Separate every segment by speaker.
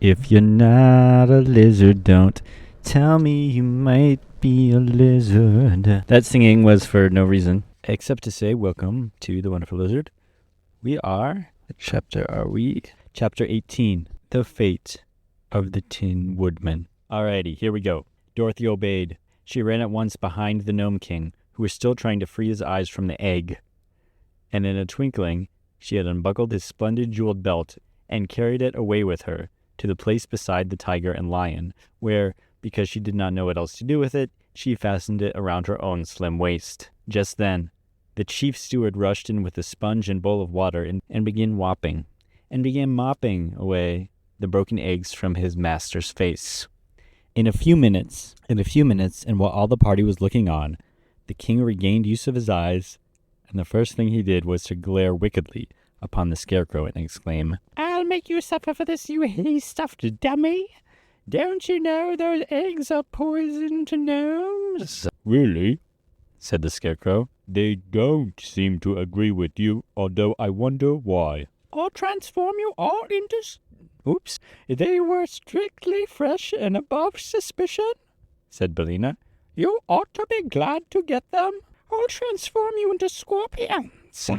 Speaker 1: If you're not a lizard, don't tell me you might be a lizard. That singing was for no reason, except to say welcome to The Wonderful Lizard. We are, Chapter 18, The Fate of the Tin Woodman. Alrighty, here we go. Dorothy obeyed. She ran at once behind the Gnome King, who was still trying to free his eyes from the egg. And in a twinkling, she had unbuckled his splendid jeweled belt and carried it away with her to the place beside the tiger and lion, where, because she did not know what else to do with it, she fastened it around her own slim waist. Just then, the chief steward rushed in with a sponge and bowl of water and began mopping away the broken eggs from his master's face. In a few minutes, and while all the party was looking on, the king regained use of his eyes, and the first thing he did was to glare wickedly upon the scarecrow and exclaim, "I'll make you suffer for this, you hay-stuffed dummy! Don't you know those eggs are poison to gnomes?"
Speaker 2: "Really?" said the scarecrow. "They don't seem to agree with you, although I wonder why."
Speaker 3: "Or transform you all into... Oops, they were strictly fresh and above suspicion," said Billina. "You ought to be glad to get them. I'll transform you into scorpions,"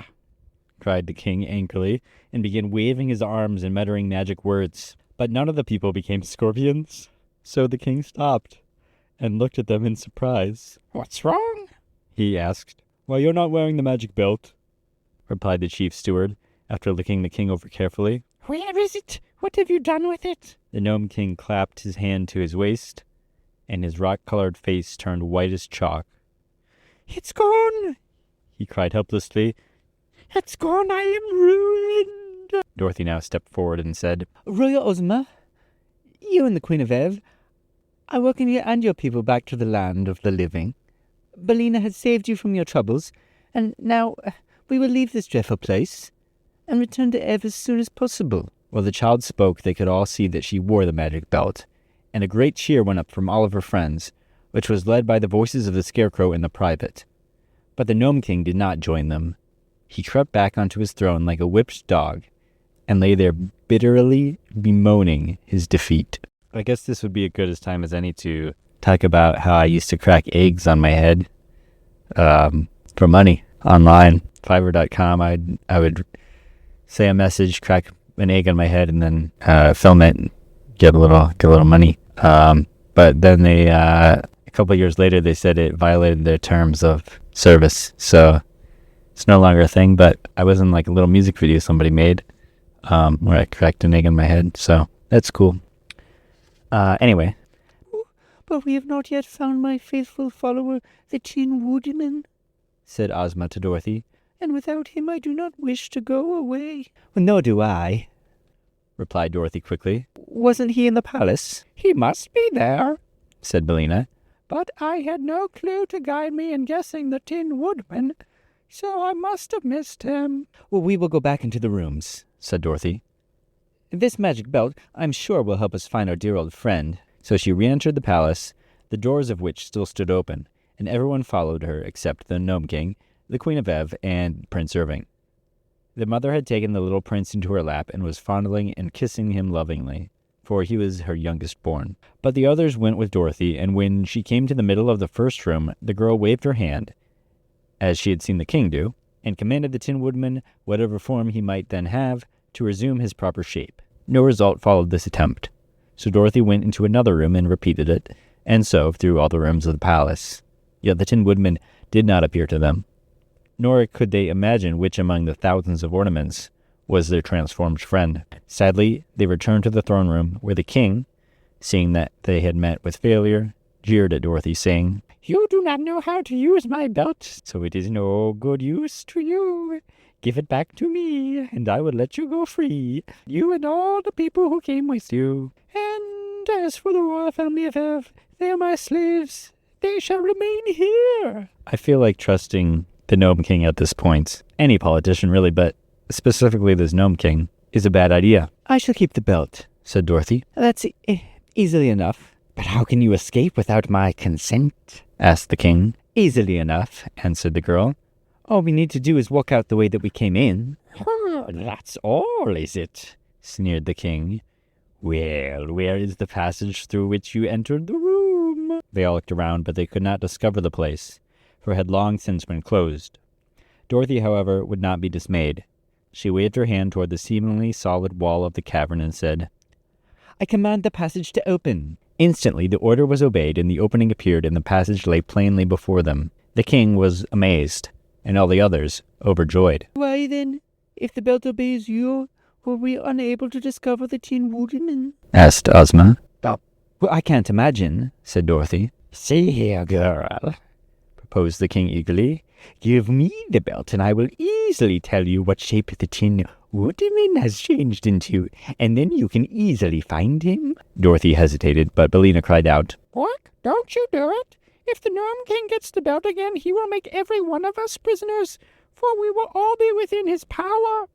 Speaker 1: cried the king angrily, and began waving his arms and muttering magic words. But none of the people became scorpions, so the king stopped and looked at them in surprise.
Speaker 3: "What's wrong?"
Speaker 1: he asked.
Speaker 2: "Why, you're not wearing the magic belt,"
Speaker 1: replied the chief steward, after looking the king over carefully.
Speaker 3: "Where is it? What have you done with it?"
Speaker 1: The Gnome King clapped his hand to his waist, and his rock-colored face turned white as chalk.
Speaker 3: "It's gone!"
Speaker 1: he cried helplessly.
Speaker 3: "It's gone! I am ruined!"
Speaker 1: Dorothy now stepped forward and said,
Speaker 4: "Royal Ozma, you and the Queen of Ev, I welcome you and your people back to the land of the living. Billina has saved you from your troubles, and now we will leave this dreadful place and return to Ev as soon as possible."
Speaker 1: While the child spoke, they could all see that she wore the magic belt, and a great cheer went up from all of her friends, which was led by the voices of the Scarecrow and the Private. But the Gnome King did not join them. He crept back onto his throne like a whipped dog, and lay there bitterly bemoaning his defeat. I guess this would be as good a time as any to talk about how I used to crack eggs on my head for money online. Fiverr.com, I would say a message, crack an egg on my head, and then film it and get a little money. But then they a couple of years later they said it violated their terms of service, so it's no longer a thing. But I was in like a little music video somebody made where I cracked an egg on my head, so that's cool. Anyway.
Speaker 4: "But we have not yet found my faithful follower, the Tin Woodman,"
Speaker 1: said Ozma to Dorothy.
Speaker 4: "and without him I do not wish to go away." "Well, nor do I,"
Speaker 1: replied Dorothy quickly.
Speaker 4: "Wasn't he in the palace?"
Speaker 3: "He must be there,"
Speaker 1: said Billina.
Speaker 3: "but I had no clue to guide me in guessing the Tin Woodman, so I must have missed him."
Speaker 4: "Well, we will go back into the rooms,"
Speaker 1: said Dorothy.
Speaker 4: "This magic belt, I'm sure, will help us find our dear old friend."
Speaker 1: So she re-entered the palace, the doors of which still stood open, and everyone followed her except the Gnome King, the Queen of Ev, and Prince Irving. The mother had taken the little prince into her lap and was fondling and kissing him lovingly, for he was her youngest born. But the others went with Dorothy, and when she came to the middle of the first room, the girl waved her hand, as she had seen the king do, and commanded the Tin Woodman, whatever form he might then have, to resume his proper shape. No result followed this attempt, so Dorothy went into another room and repeated it, and so through all the rooms of the palace. Yet the Tin Woodman did not appear to them, nor could they imagine which among the thousands of ornaments was their transformed friend. Sadly, they returned to the throne room, where the king, seeing that they had met with failure, jeered at Dorothy, saying,
Speaker 3: "You do not know how to use my belt,
Speaker 1: so it is no good use to you. Give it back to me, and I will let you go free,
Speaker 3: you and all the people who came with you. And as for the royal family of Ev, they are my slaves. They shall remain here."
Speaker 1: I feel like trusting the Gnome King at this point, any politician really, but specifically this Gnome King, is a bad idea.
Speaker 4: "I shall keep the belt,"
Speaker 1: said Dorothy.
Speaker 4: "That's easily enough."
Speaker 3: "But how can you escape without my consent?"
Speaker 1: asked the king.
Speaker 4: "Easily enough,"
Speaker 1: answered the girl.
Speaker 4: "All we need to do is walk out the way that we came in."
Speaker 3: "That's all, is it?"
Speaker 1: sneered the king. Well, where is the passage through which you entered the room? They all looked around, but they could not discover the place, for it had long since been closed. Dorothy, however, would not be dismayed. She waved her hand toward the seemingly solid wall of the cavern and said,
Speaker 4: I command the passage to open.
Speaker 1: Instantly the order was obeyed, and the opening appeared, and the passage lay plainly before them. The king was amazed, and all the others overjoyed.
Speaker 4: Why then, if the belt obeys you, were we unable to discover the Tin Woodman?
Speaker 1: Asked Ozma.
Speaker 4: Well, I can't imagine, said Dorothy.
Speaker 3: See here, girl,
Speaker 1: proposed the king eagerly.
Speaker 3: Give me the belt, and I will easily tell you what shape the Tin Woodman has changed into, and then you can easily find him.
Speaker 1: Dorothy hesitated, but Billina cried out,
Speaker 3: Pork, don't you do it. If the Gnome King gets the belt again, he will make every one of us prisoners, for we will all be within his power.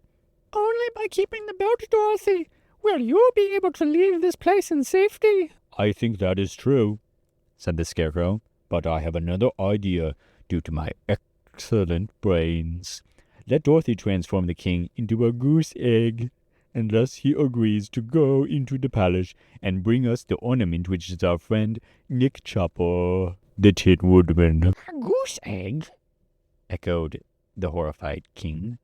Speaker 3: Only by keeping the belt, Dorothy, will you be able to leave this place in safety.
Speaker 2: I think that is true, said the Scarecrow, but I have another idea due to my excellent brains. Let Dorothy transform the king into a goose egg, and thus he agrees to go into the palace and bring us the ornament which is our friend Nick Chopper, the Tin Woodman.
Speaker 3: A goose egg?
Speaker 1: echoed the horrified king.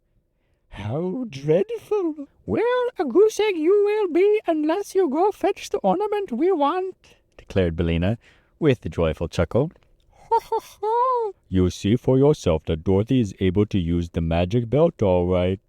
Speaker 3: How dreadful. Well, a goose egg you will be unless you go fetch the ornament we want,
Speaker 1: declared Billina, with a joyful chuckle.
Speaker 3: Ho, ho, ho.
Speaker 2: You'll see for yourself that Dorothy is able to use the magic belt all right,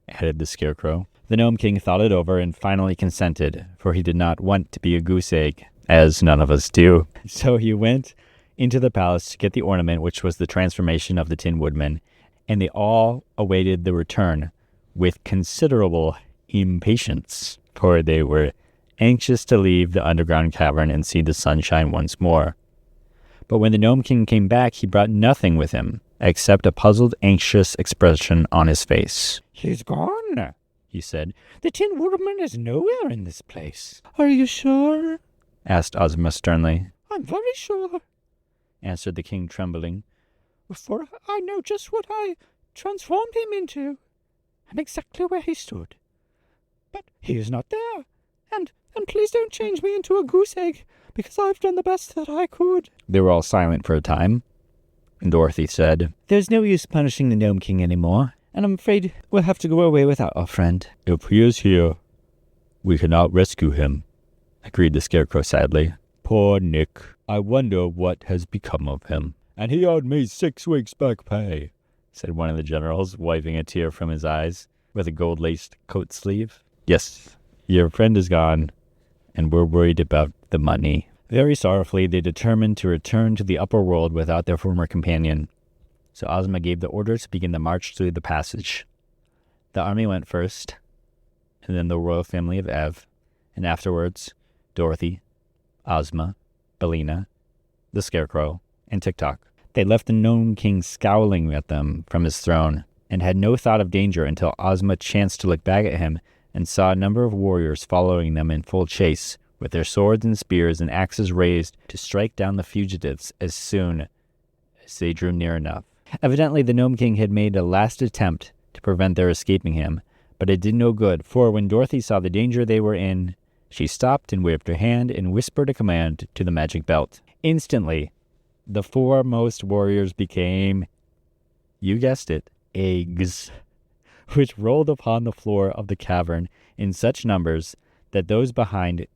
Speaker 1: added the Scarecrow. The Gnome King thought it over and finally consented, for he did not want to be a goose egg, as none of us do. So he went into the palace to get the ornament, which was the transformation of the Tin Woodman, and they all awaited the return with considerable impatience, for they were anxious to leave the underground cavern and see the sunshine once more. But when the Gnome King came back, he brought nothing with him, except a puzzled, anxious expression on his face.
Speaker 3: He's gone, he said. The Tin Woodman is nowhere in this place.
Speaker 4: Are you sure?
Speaker 1: Asked Ozma sternly.
Speaker 3: I'm very sure,
Speaker 1: answered the king, trembling.
Speaker 3: For I know just what I transformed him into, and exactly where he stood. But he is not there, and please don't change me into a goose egg, because I've done the best that I could.
Speaker 1: They were all silent for a time, and Dorothy said,
Speaker 4: There's no use punishing the Gnome King anymore, and I'm afraid we'll have to go away without our friend.
Speaker 2: If he is here, we cannot rescue him,
Speaker 1: agreed the Scarecrow sadly.
Speaker 2: Poor Nick. I wonder what has become of him. And he owed me 6 weeks back pay,
Speaker 1: said one of the generals, wiping a tear from his eyes with a gold-laced coat sleeve. Yes, your friend is gone, and we're worried about the money. Very sorrowfully, they determined to return to the upper world without their former companion. So Ozma gave the order to begin the march through the passage. The army went first, and then the royal family of Ev, and afterwards Dorothy, Ozma, Billina, the Scarecrow, and Tik-Tok. They left the Gnome King scowling at them from his throne, and had no thought of danger until Ozma chanced to look back at him and saw a number of warriors following them in full chase, with their swords and spears and axes raised to strike down the fugitives as soon as they drew near enough. Evidently the Gnome King had made a last attempt to prevent their escaping him, but it did no good, for when Dorothy saw the danger they were in, she stopped and waved her hand and whispered a command to the magic belt. Instantly, the foremost warriors became, you guessed it, eggs, which rolled upon the floor of the cavern in such numbers that those behind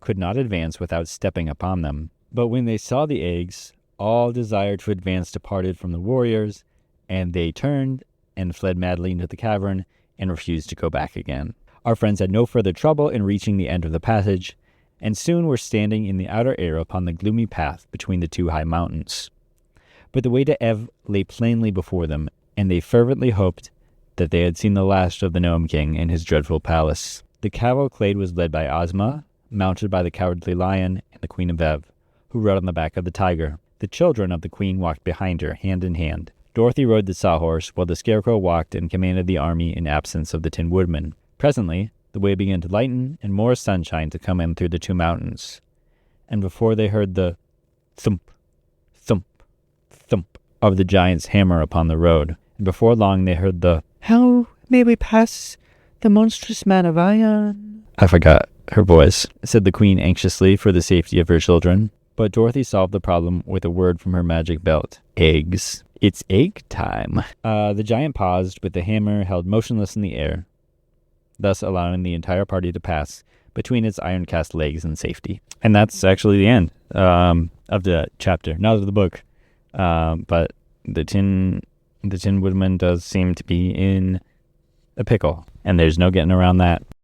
Speaker 1: could not advance without stepping upon them. But when they saw the eggs, all desire to advance departed from the warriors, and they turned and fled madly into the cavern and refused to go back again. Our friends had no further trouble in reaching the end of the passage, and soon were standing in the outer air upon the gloomy path between the two high mountains. But the way to Ev lay plainly before them, and they fervently hoped that they had seen the last of the Gnome King in his dreadful palace. The cavalcade was led by Ozma, mounted by the Cowardly Lion and the Queen of Ev, who rode on the back of the tiger. The children of the queen walked behind her, hand in hand. Dorothy rode the sawhorse, while the Scarecrow walked and commanded the army in absence of the Tin Woodman. Presently, the way began to lighten, and more sunshine to come in through the two mountains. And before they heard the thump, thump, thump of the giant's hammer upon the road, and before long they heard the
Speaker 4: How may we pass the monstrous man of iron?
Speaker 1: I forgot her voice, said the queen anxiously for the safety of her children. But Dorothy solved the problem with a word from her magic belt. Eggs. It's egg time. The giant paused with the hammer held motionless in the air, thus allowing the entire party to pass between its iron-cast legs in safety. And that's actually the end of the chapter, not of the book. But the Tin Woodman does seem to be in a pickle, and there's no getting around that.